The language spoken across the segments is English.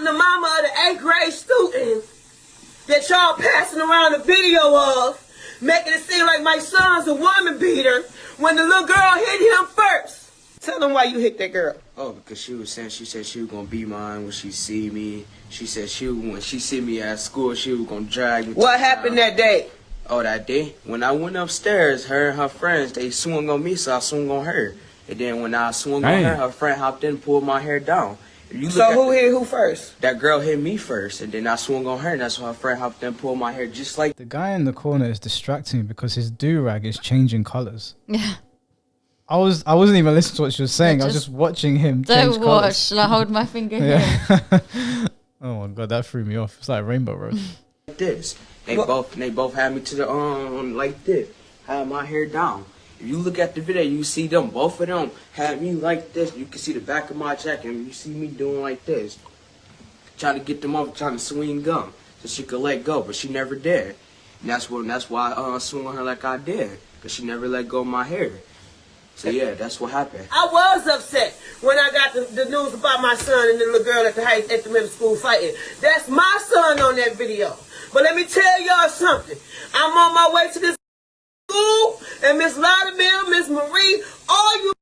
I'm the mama of the 8th grade student that y'all passing around a video of, making it seem like my son's a woman beater when the little girl hit him first. Tell them why you hit that girl. Oh, because she said she was gonna be mine when she see me. She said when she see me at school, she was gonna drag me. What happened that day? Oh, that day? When I went upstairs, her and her friends, they swung on me, so I swung on her. And then when I swung on her friend hopped in and pulled my hair down. So who hit who first? That girl hit me first, and then I swung on her, and that's why her friend hopped in and pulled my hair just like... The guy in the corner is distracting me because his do-rag is changing colours. Yeah. I wasn't even listening to what she was saying. I was just watching him change colours. Don't watch. Shall I hold my finger here? Oh my god, that threw me off. It's like Rainbow Road. Like this. They both had me to the like this. Had my hair down. If you look at the video, you see them. Both of them had me like this. You can see the back of my jacket, and you see me doing like this, trying to get them off, trying to swing gum so she could let go, but she never did. And that's why I swung on her like I did, because she never let go of my hair. So yeah, that's what happened. I was upset when I got the news about my son and the little girl at the middle school fighting. That's my son on that video. But let me tell y'all something. I'm on my way to this school, and Miss Laudermill, Miss Marie, all you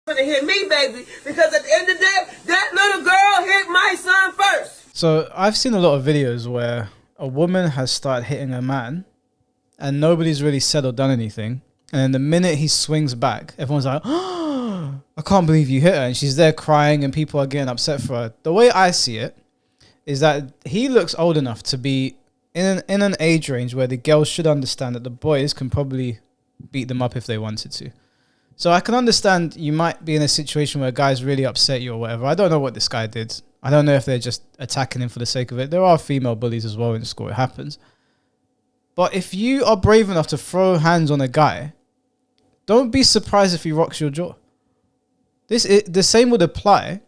gonna hit me, baby, because at the end of the day, that little girl hit my son first. So I've seen a lot of videos where a woman has started hitting a man, and nobody's really said or done anything. And then the minute he swings back, everyone's like, oh, I can't believe you hit her. And she's there crying and people are getting upset for her. The way I see it is that he looks old enough to be in an age range where the girls should understand that the boys can probably beat them up if they wanted to. So I can understand you might be in a situation where a guy's really upset you or whatever. I don't know what this guy did. I don't know if they're just attacking him for the sake of it. There are female bullies as well in school. It happens. But if you are brave enough to throw hands on a guy, don't be surprised if he rocks your jaw. The same would apply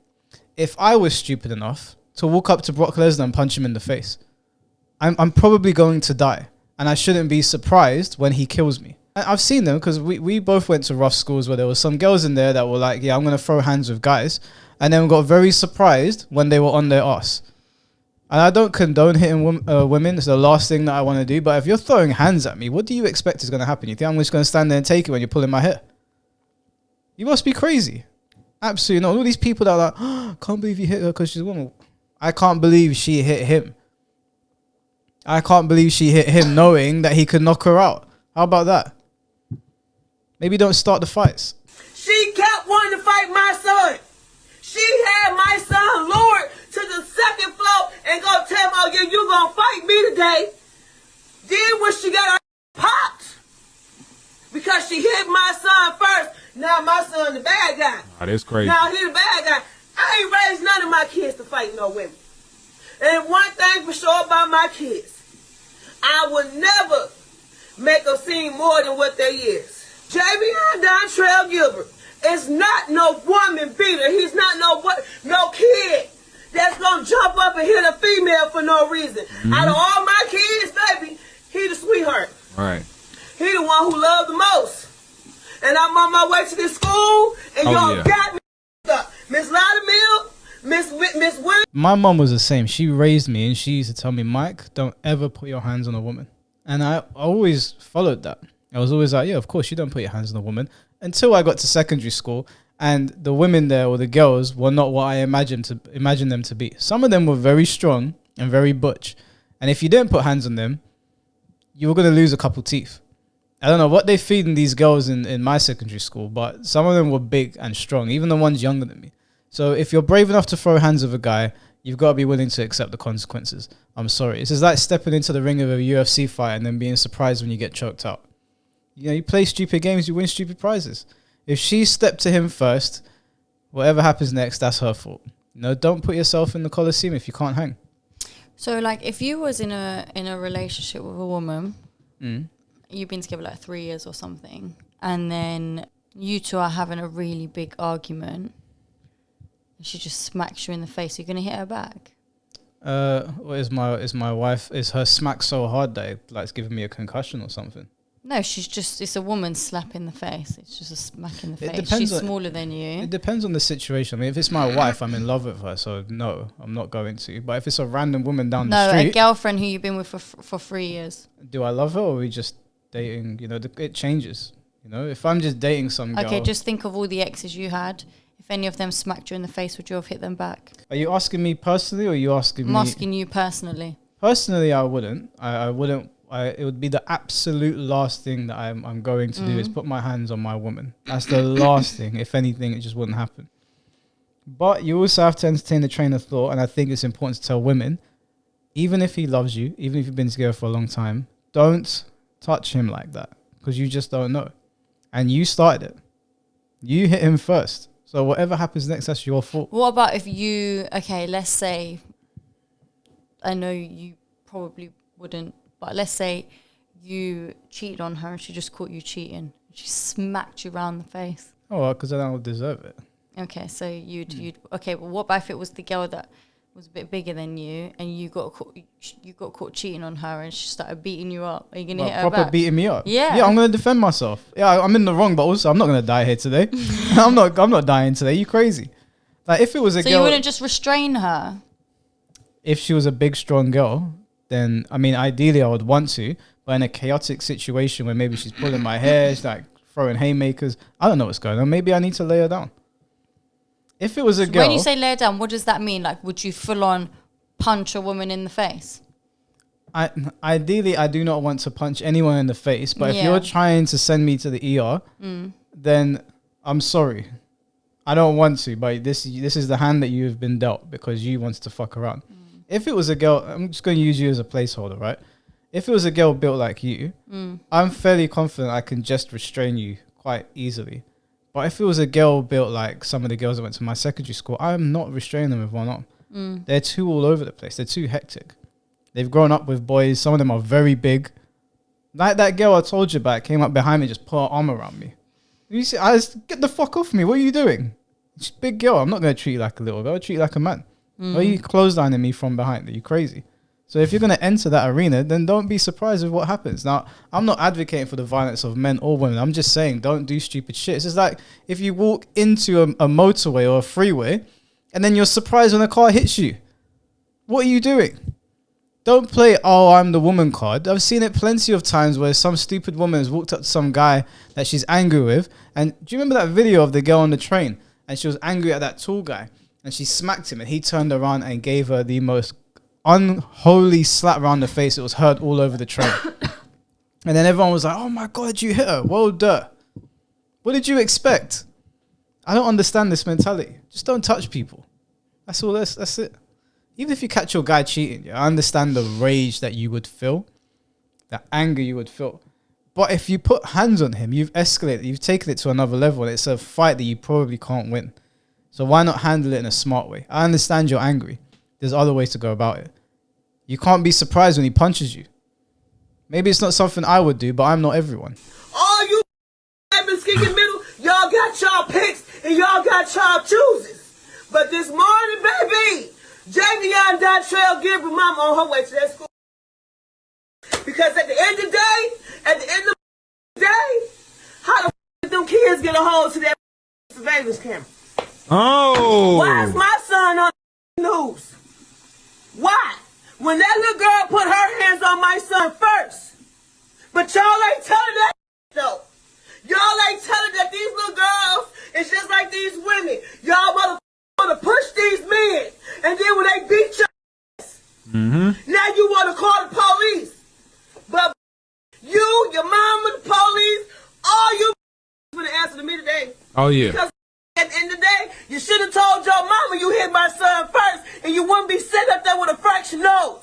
if I was stupid enough to walk up to Brock Lesnar and punch him in the face. I'm probably going to die, and I shouldn't be surprised when he kills me. I've seen them because we both went to rough schools where there were some girls in there that were like, yeah, I'm going to throw hands with guys, and then got very surprised when they were on their ass. And I don't condone hitting women. It's the last thing that I want to do. But if you're throwing hands at me, what do you expect is going to happen? You think I'm just going to stand there and take it when you're pulling my hair? You must be crazy. Absolutely not. All these people that are like, oh, can't believe you hit her because she's a woman. I can't believe she hit him. I can't believe she hit him knowing that he could knock her out. How about that? Maybe don't start the fights. She kept wanting to fight my son. She had my son lured to the second floor and go tell him, oh, yeah, you gonna fight me today. Then when she got her popped, because she hit my son first, now my son the bad guy. Oh, that's crazy. Now he the bad guy. I ain't raised none of my kids to fight no women. And one thing for sure about my kids, I would never make them seem more than what they is. Javion Dontrell Gilbert is not no woman beater. He's not no kid that's gonna jump up and hit a female for no reason. Out of all my kids, baby, he the sweetheart. Right. He the one who loved the most. And I'm on my way to this school, and y'all got me up. Miss Laudermill, Miss Williams. My mom was the same. She raised me, and she used to tell me, Mike, don't ever put your hands on a woman. And I always followed that. I was always like, yeah, of course, you don't put your hands on a woman. Until I got to secondary school, and the women there, or the girls, were not what I imagined them to be. Some of them were very strong and very butch. And if you didn't put hands on them, you were going to lose a couple teeth. I don't know what they feeding these girls in my secondary school, but some of them were big and strong, even the ones younger than me. So if you're brave enough to throw hands with a guy, you've got to be willing to accept the consequences. I'm sorry. It's just like stepping into the ring of a UFC fight and then being surprised when you get choked out. You know, you play stupid games, you win stupid prizes. If she stepped to him first, whatever happens next, that's her fault. You know, don't put yourself in the Colosseum if you can't hang. So, like, if you was in a relationship with a woman, you've been together like 3 years or something, and then you two are having a really big argument, and she just smacks you in the face, you're gonna hit her back? Is my wife? Is her smack so hard that it's giving me a concussion or something? No, it's a woman slap in the face. It's just a smack in the It face. depends She's on- smaller than you. It depends on the situation. I mean, if it's my wife, I'm in love with her, so no, I'm not going to. But if it's a random woman down the No, a street, girlfriend who you've been with for 3 years. do I love her or are we just dating? You know, it changes. You know, if I'm just dating some girl. Okay, just think of all the exes you had. If any of them smacked you in the face, would you have hit them back? Are you asking me personally or are you asking I'm me? asking you personally. Personally, I wouldn't. I wouldn't. It would be the absolute last thing that I'm going to do is put my hands on my woman. That's the last thing. If anything, it just wouldn't happen. But you also have to entertain the train of thought, and I think it's important to tell women, even if he loves you, even if you've been together for a long time, don't touch him like that because you just don't know. And you started it. You hit him first. So whatever happens next, that's your fault. What about if you, okay, let's say, I know you probably wouldn't, but let's say you cheated on her and she just caught you cheating. She smacked you round the face. Oh, because I don't deserve it. Okay, so you'd okay, but what about if it was the girl that was a bit bigger than you and you got caught cheating on her and she started beating you up? Are you gonna Like, hit her proper back? beating me up. Yeah. Yeah, I'm gonna defend myself. Yeah, I'm in the wrong, but also I'm not gonna die here today. I'm not dying today. You crazy? Like if it was a So girl, you wouldn't just restrain her? if she was a big strong girl, then I mean ideally I would want to, but in a chaotic situation where maybe she's pulling my hair, she's like throwing haymakers, I don't know what's going on. Maybe I need to lay her down. If it was a girl, When you say lay her down, what does that mean? Like, would you full on punch a woman in the face? Ideally, I do not want to punch anyone in the face, but if Yeah. you're trying to send me to the ER, then I'm sorry. I don't want to, but this is the hand that you have been dealt because you wanted to fuck around. If it was a girl, I'm just going to use you as a placeholder, right? If it was a girl built like you, I'm fairly confident I can just restrain you quite easily. But if it was a girl built like some of the girls that went to my secondary school, I'm not restraining them with one arm. They're too all over the place. They're too hectic. They've grown up with boys. Some of them are very big. Like that girl I told you about came up behind me, just put her arm around me. You see, get the fuck off me. What are you doing? She's a big girl. I'm not going to treat you like a little girl. I'll treat you like a man. Why are you clotheslining me from behind? Are you crazy? So if you're going to enter that arena, then don't be surprised with what happens. Now, I'm not advocating for the violence of men or women. I'm just saying don't do stupid shit. It's just like if you walk into a motorway or a freeway and then you're surprised when a car hits you. What are you doing? Don't play, oh, I'm the woman card. I've seen it plenty of times where some stupid woman has walked up to some guy that she's angry with. And do you remember that video of the girl on the train? And she was angry at that tall guy. And she smacked him and he turned around and gave her the most unholy slap around the face. It was heard all over the train. And then everyone was like, oh my God, you hit her. Well done. What did you expect? I don't understand this mentality. Just don't touch people. That's all. That's it. Even if you catch your guy cheating, yeah, I understand the rage that you would feel, the anger you would feel. But if you put hands on him, you've escalated, you've taken it to another level. And it's a fight that you probably can't win. So why not handle it in a smart way? I understand you're angry. There's other ways to go about it. You can't be surprised when he punches you. Maybe it's not something I would do, but I'm not everyone. All you in Skinny Middle, y'all got y'all picks and y'all got y'all chooses. But this morning, baby, Javion Dontrell Gilbert mama on her way to that school. Because at the end of the day, how the f them kids get a hold to that surveillance camera? Oh! Why is my son on the news? Why? When that little girl put her hands on my son first. But y'all ain't telling that though. Y'all ain't telling that these little girls is just like these women. Y'all want to push these men. And then when they beat your ass, now you want to call the police. But you, your mama, the police, all you going to answer to me today. Oh, yeah. Because at the end of the day, you should have told your mama you hit my son first, and you wouldn't be sitting up there with a fractured nose.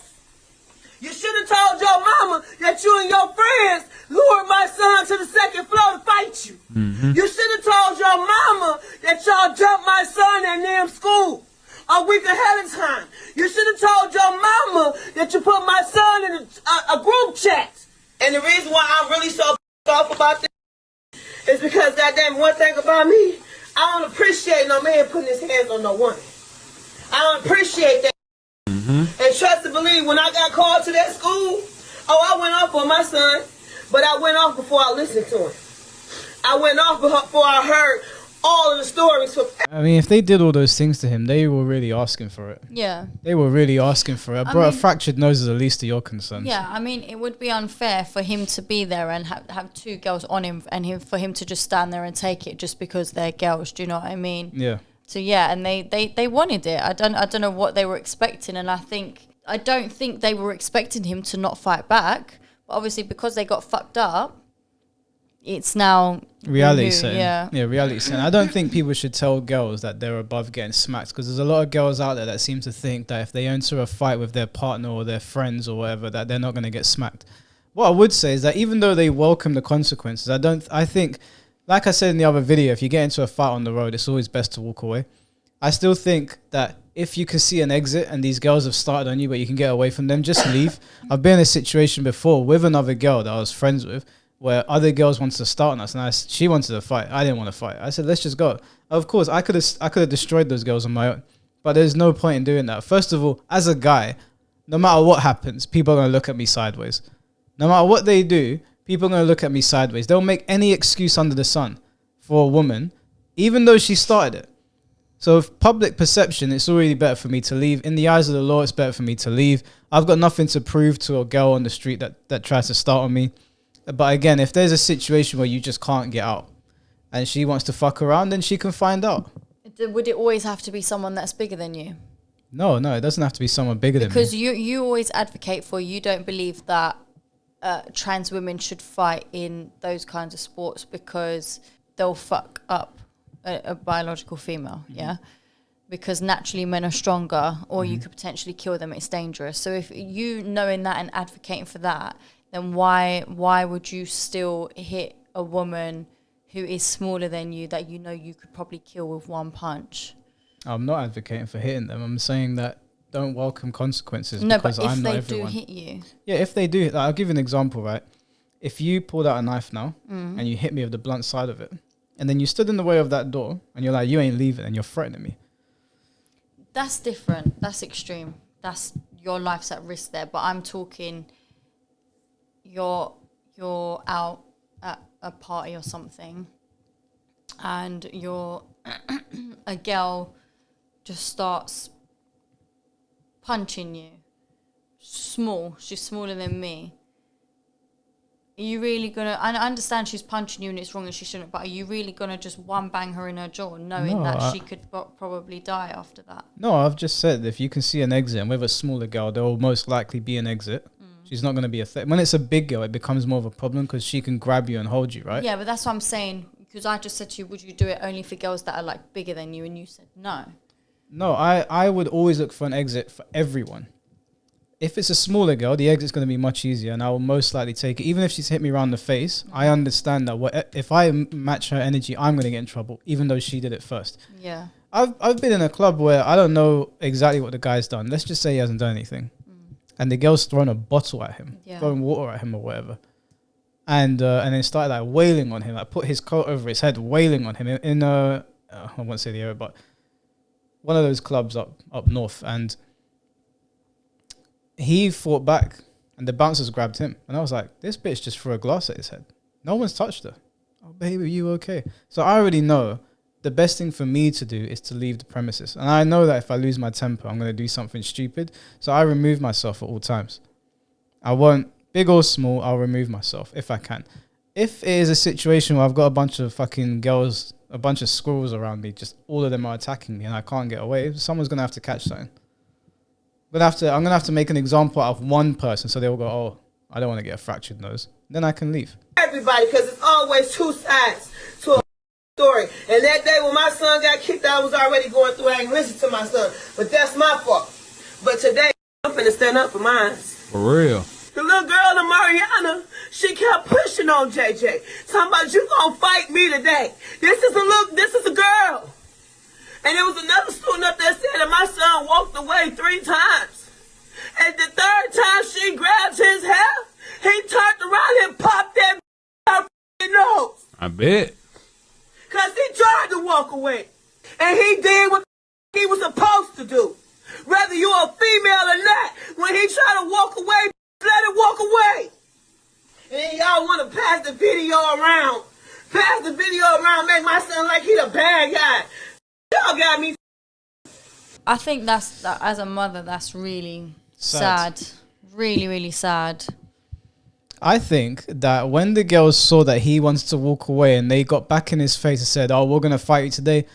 You should have told your mama that you and your friends lured my son to the second floor to fight you. You should have told your mama that y'all jumped my son in damn school a week ahead of time. You should have told your mama that you put my son in a group chat. And the reason why I'm really so off about this is because, goddamn, one thing about me, I don't appreciate no man putting his hands on no woman. I don't appreciate that. And trust and believe, when I got called to that school, I went up on my son. But I went off before I listened to him. I went off before I heard all of the stories from. I mean, if they did all those things to him, they were really asking for it. Yeah. They were really asking for it. Bro, a fractured nose is the least of your concerns. Yeah, I mean, it would be unfair for him to be there and have two girls on him and for him to just stand there and take it just because they're girls. Do you know what I mean? Yeah. So yeah, and they wanted it. I don't know what they were expecting, and I don't think they were expecting him to not fight back. But obviously, because they got fucked up, it's now reality setting. Yeah, Reality setting. I don't think people should tell girls that they're above getting smacked, because there's a lot of girls out there that seem to think that if they enter a fight with their partner or their friends or whatever, that they're not going to get smacked. What I would say is that even though they welcome the consequences, I think, like I said in the other video, if you get into a fight on the road, it's always best to walk away. I still think that if you can see an exit and these girls have started on you, but you can get away from them, just leave. I've been in a situation before with another girl that I was friends with, where other girls wanted to start on us, and she wanted to fight. I didn't want to fight. I said, let's just go. Of course, I could have destroyed those girls on my own, but there's no point in doing that. First of all, as a guy, no matter what happens, people are going to look at me sideways. No matter what they do, people are going to look at me sideways. They'll make any excuse under the sun for a woman, even though she started it. So if public perception, it's already better for me to leave. In the eyes of the law, it's better for me to leave. I've got nothing to prove to a girl on the street that tries to start on me. But again, if there's a situation where you just can't get out and she wants to fuck around, then she can find out. Would it always have to be someone that's bigger than you? No, it doesn't have to be someone bigger than me. Because you always advocate for, you don't believe that trans women should fight in those kinds of sports because they'll fuck up a biological female, yeah? Because naturally men are stronger, or you could potentially kill them, it's dangerous. So if you knowing that and advocating for that, then why would you still hit a woman who is smaller than you that you know you could probably kill with one punch? I'm not advocating for hitting them. I'm saying that don't welcome consequences. No, because but if I'm they not everyone. do hit you. Yeah, if they do, like, I'll give you an example, right? If you pulled out a knife now and you hit me with the blunt side of it, and then you stood in the way of that door and you're like, you ain't leaving, and you're threatening me. That's different. That's extreme. That's your life's at risk there. But I'm talking... You're out at a party or something, and a girl just starts punching you. She's smaller than me. Are you really gonna? I understand she's punching you and it's wrong and she shouldn't. But are you really gonna just one bang her in her jaw, knowing that she could probably die after that? No, I've just said if you can see an exit, and with a smaller girl, there will most likely be an exit. She's not going to be a threat. When it's a big girl, it becomes more of a problem because she can grab you and hold you, right? Yeah, but that's what I'm saying. Because I just said to you, would you do it only for girls that are like bigger than you? And you said no. No, I would always look for an exit for everyone. If it's a smaller girl, the exit's going to be much easier, and I will most likely take it. Even if she's hit me around the face, I understand that if I match her energy, I'm going to get in trouble, even though she did it first. Yeah. I've been in a club where I don't know exactly what the guy's done. Let's just say he hasn't done anything. And the girl's thrown a bottle at him, throwing water at him or whatever. And then started like wailing on him, like put his coat over his head, wailing on him in I won't say the area, but one of those clubs up north. And he fought back and the bouncers grabbed him. And I was like, this bitch just threw a glass at his head. No one's touched her. Oh, baby, you okay? So I already know the best thing for me to do is to leave the premises. And I know that if I lose my temper, I'm going to do something stupid. So I remove myself at all times. I won't, big or small, I'll remove myself if I can. If it is a situation where I've got a bunch of fucking girls, a bunch of squirrels around me, just all of them are attacking me and I can't get away, someone's going to have to catch something. I'm going to have to make an example out of one person so they'll go, oh, I don't want to get a fractured nose. Then I can leave. Everybody, because it's always two sides to a story. And that day when my son got kicked out, I was already going through. I ain't listened to my son, but that's my fault. But today, I'm finna stand up for mine. For real. The little girl, the Mariana, she kept pushing on JJ, talking about you gonna fight me today. This is a girl. And there was another student up there saying that my son walked away 3 times. And the 3rd time she grabbed his hair, he turned around and popped that out her nose. I bet. Because he tried to walk away. And he did what he was supposed to do. Whether you're a female or not, when he tried to walk away, let him walk away. And and y'all want to pass the video around. Pass the video around, make my son like he the bad guy. Y'all got me. I think that as a mother, that's really Sad. sad. Really, really sad. I think that when the girls saw that he wants to walk away and they got back in his face and said, "Oh, we're going to fight you today,"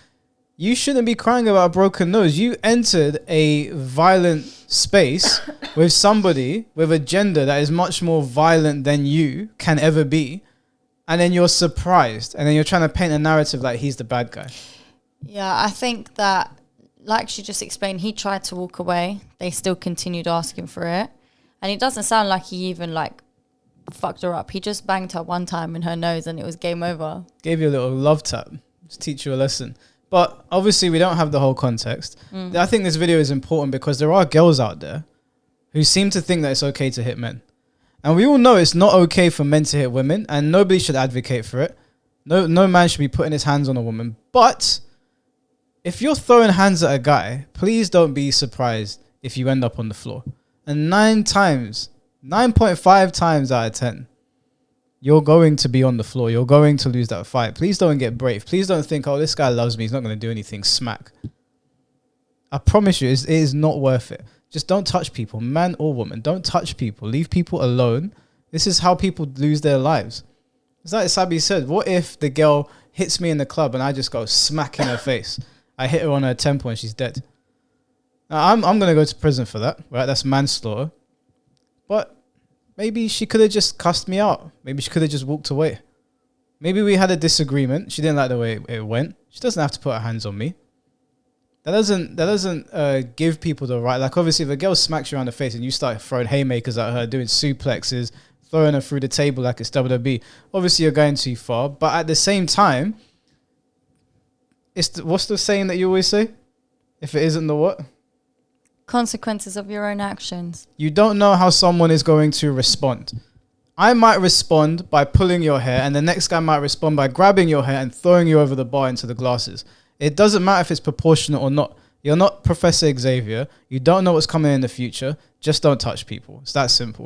you shouldn't be crying about a broken nose. You entered a violent space with somebody with a gender that is much more violent than you can ever be. And then you're surprised. And then you're trying to paint a narrative like he's the bad guy. Yeah, I think that, like she just explained, he tried to walk away. They still continued asking for it. And it doesn't sound like he even, like, fucked her up. He just banged her one time in her nose and it was game over. Gave you a little love tap to teach you a lesson. But obviously we don't have the whole context. I think this video is important because there are girls out there who seem to think that it's okay to hit men. And we all know it's not okay for men to hit women, and nobody should advocate for it. No man should be putting his hands on a woman. But if you're throwing hands at a guy, please don't be surprised if you end up on the floor. And 9.5 times out of 10, you're going to be on the floor. You're going to lose that fight. Please don't get brave. Please don't think, "Oh, this guy loves me. He's not going to do anything." Smack. I promise you, it is not worth it. Just don't touch people, man or woman. Don't touch people. Leave people alone. This is how people lose their lives. It's like Sabi said, what if the girl hits me in the club and I just go smack in her face? I hit her on her temple and she's dead. Now, I'm going to go to prison for that, right? That's manslaughter. But maybe she could have just cussed me out. Maybe she could have just walked away. Maybe we had a disagreement. She didn't like the way it went. She doesn't have to put her hands on me. That doesn't give people the right. Like, obviously, if a girl smacks you around the face and you start throwing haymakers at her, doing suplexes, throwing her through the table like it's WWE, obviously you're going too far. But at the same time, what's the saying that you always say? If it isn't the what? Consequences of your own actions. You don't know how someone is going to respond. I might respond by pulling your hair, and the next guy might respond by grabbing your hair and throwing you over the bar into the glasses. It doesn't matter if it's proportionate or not. You're not Professor Xavier. You don't know what's coming in the future. Just don't touch people. It's that simple.